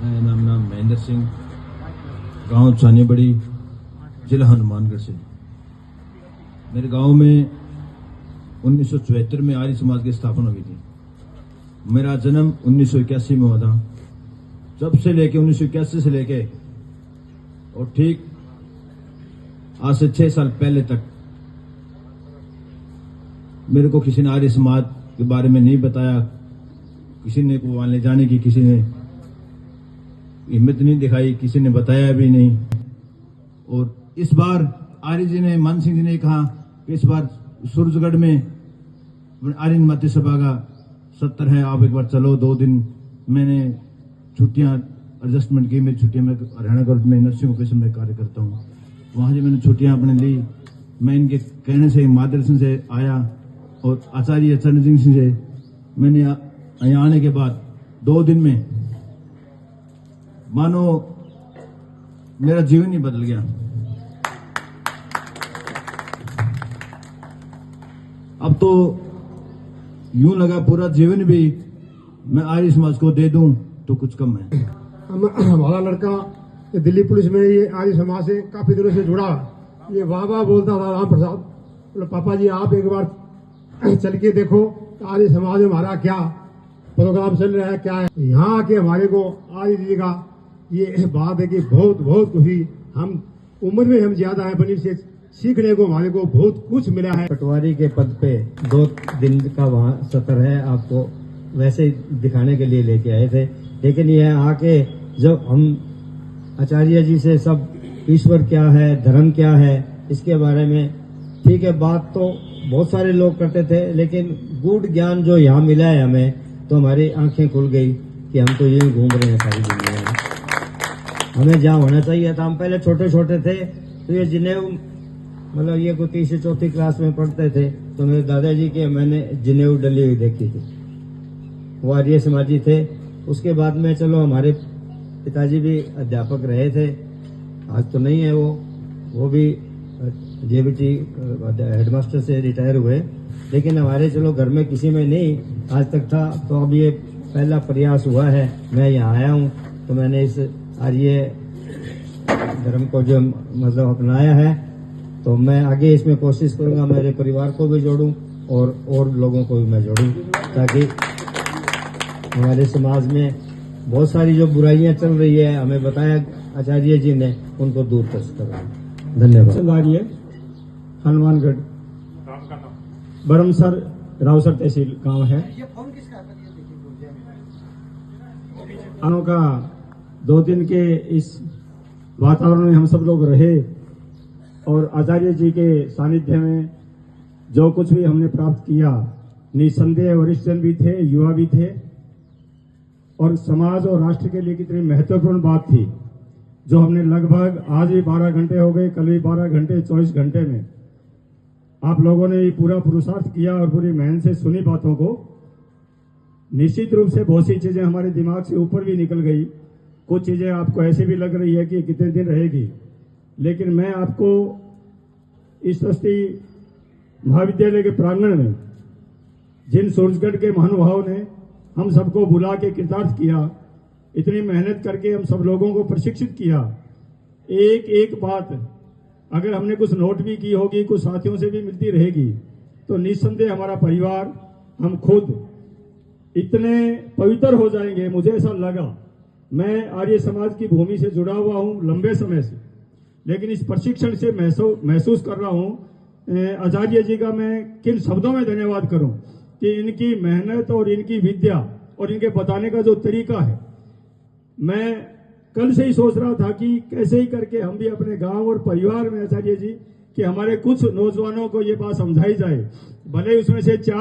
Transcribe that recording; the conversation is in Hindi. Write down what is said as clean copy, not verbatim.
मेरा नाम महेंद्र सिंह, गांव चानीबड़ी, जिला हनुमानगढ़ से। मेरे गांव में 1974 में आर्य समाज की स्थापना हुई थी। मेरा जन्म 1981 में हुआ था। जब से लेके 1981 से लेके और ठीक आज से 6 साल पहले तक मेरे को किसी ने आर्य समाज के बारे में नहीं बताया। किसी ने को वहां ले जाने की किसी ने हिम्मत नहीं दिखाई, किसी ने बताया भी नहीं। और इस बार आर्य जी ने, मान सिंह जी ने कहा कि इस बार सूरजगढ़ में आर्य मत सभा का 70 है, आप एक बार चलो। 2 दिन मैंने छुट्टियां एडजस्टमेंट की। मेरी छुट्टियां, मैं हरियाणा गवर्नमेंट में नर्सिंग ऑफिसर में कार्य करता हूँ, वहां से मैंने छुट्टियां अपने ली। मैं इनके कहने से, मार्गदर्शन से आया और आचार्य चरण सिंह से मैंने यहाँ आने के बाद 2 दिन में मानो मेरा जीवन ही बदल गया। अब तो यूं लगा पूरा जीवन भी मैं आर्य समाज को दे दूं तो कुछ कम है। हमारा लड़का ये दिल्ली पुलिस में ये आर्य समाज से काफी दिनों से जुड़ा। ये वाह वाह बोलता था राम प्रसाद, बोले पापा जी आप एक बार चल के देखो आर्य समाज में हमारा क्या प्रोग्राम चल रहा है, क्या है। यहाँ आके हमारे को आर्य जी का ये बात है कि बहुत बहुत खुशी। हम उम्र में हम ज्यादा है, पर इनसे सीखने को हमारे को बहुत कुछ मिला है। पटवारी के पद पे 2 दिन का वहाँ सत्र है, आपको वैसे ही दिखाने के लिए लेके आए थे। लेकिन यह आके जब हम आचार्य जी से सब ईश्वर क्या है, धर्म क्या है, इसके बारे में ठीक है बात तो बहुत सारे लोग करते थे, लेकिन गूढ़ ज्ञान जो यहाँ मिला है हमें, तो हमारी आंखें खुल गई कि हम तो यही घूम रहे हैं सारी दुनिया में। हमें जहाँ होना चाहिए था, हम पहले छोटे छोटे थे तो ये जिनेव, मतलब ये कोई 3 से 4 क्लास में पढ़ते थे, तो मेरे दादाजी के मैंने जिनेव डली हुई देखी थी। वो आर्य समाजी थे। उसके बाद में चलो हमारे पिताजी भी अध्यापक रहे थे, आज तो नहीं है वो भी जेबीटी हेडमास्टर से रिटायर हुए। लेकिन हमारे चलो घर में किसी में नहीं आज तक था, तो अब ये पहला प्रयास हुआ है। मैं यहाँ आया हूँ तो मैंने इस आर्य धर्म को जो मतलब अपनाया है, तो मैं आगे इसमें कोशिश करूंगा मेरे परिवार को भी जोड़ूं और लोगों को भी मैं जोड़ूं, ताकि हमारे समाज में बहुत सारी जो बुराइयां चल रही है, हमें बताया आचार्य जी ने, उनको दूर कर सकें। धन्यवाद। हनुमानगढ़ बरमसर रावसर तहसील गांव है। आनों का 2 दिन के इस वातावरण में हम सब लोग रहे और आचार्य जी के सानिध्य में जो कुछ भी हमने प्राप्त किया, निसंदेह वरिष्ठजन भी थे, युवा भी थे, और समाज और राष्ट्र के लिए कितनी महत्वपूर्ण बात थी जो हमने लगभग आज भी 12 घंटे हो गए, कल भी 12 घंटे, 24 घंटे में आप लोगों ने पूरा पुरुषार्थ किया और पूरी मेहनत से सुनी बातों को। निश्चित रूप से बहुत सी चीजें हमारे दिमाग से ऊपर भी निकल गई, कुछ चीजें आपको ऐसे भी लग रही है कि कितने दिन रहेगी। लेकिन मैं आपको इस सृष्टि महाविद्यालय के प्रांगण में जिन सूरजगढ़ के महानुभाव ने हम सबको बुला के कृतार्थ किया, इतनी मेहनत करके हम सब लोगों को प्रशिक्षित किया, एक एक बात अगर हमने कुछ नोट भी की होगी, कुछ साथियों से भी मिलती रहेगी, तो निस्संदेह हमारा परिवार, हम खुद इतने पवित्र हो जाएंगे। मुझे ऐसा लगा। मैं आर्य समाज की भूमि से जुड़ा हुआ हूं लंबे समय से, लेकिन इस प्रशिक्षण से महसूस कर रहा हूं आचार्य जी का मैं किन शब्दों में धन्यवाद करूं कि इनकी मेहनत और इनकी विद्या और इनके बताने का जो तरीका है। मैं कल से ही सोच रहा था कि कैसे ही करके हम भी अपने गांव और परिवार में आचार्य जी कि हमारे कुछ नौजवानों को ये बात समझाई जाए, भले उसमें से 4